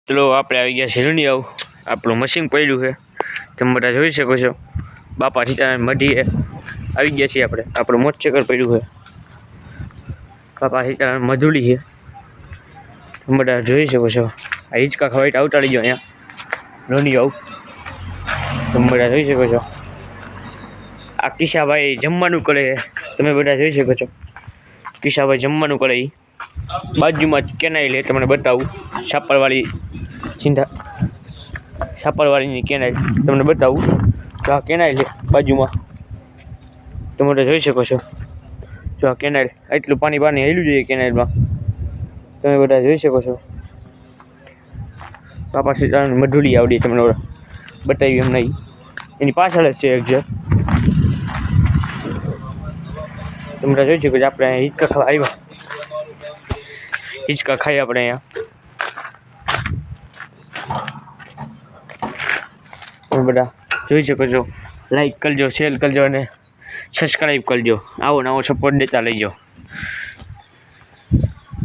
ચલો આપણે આવી ગયા છે રૂનિયાવ આપણું મશીન પડ્યું છે તમે બધા જોઈ શકો છો બાપા સીતારામ મઢીએ આવી ગયા છીએ આપણે આપણું મોટરસાઇકલ પડ્યું છે બાપા સીતારામ મધુલી છે તમે બધા જોઈ શકો છો આ હિંચકા ખવાઈ આવતાડી ગયો અહીંયા રૂનિયાવ તમે બધા જોઈ શકો છો આ કિશાભાઈ જમવાનું કરે તમે બધા જોઈ શકો છો કિશાભાઈ જમવાનું કરે બાજુમાં જ કેનાઈ લે તમને બતાવું છાપરવાળી છાપરવાળીની કેનાઈ તમને બતાવું તો આ કેનાઈ લે બાજુમાં તમે બધા જોઈ શકો છો જો આ કેનાઈ એટલું પાણી હેલું જોઈએ કેનાઈમાં તમે બધા જોઈ શકો છો બાપા સીતારામ મધુલી આવડી તમને બતાવી એમ નહીં એની પાછળ જ છે એક્ઝેક્ટ તમે બધા જોઈ શકો છો આપણે હિંચકા ખાવા આવ્યા હિંચકા ખાઈ આપણે અહીંયા બધા જોઈ શકો છો લાઈક કરજો શેર કરજો અને સબસ્ક્રાઈબ કરજો આવો નવો સપોર્ટ દેતા લઈજો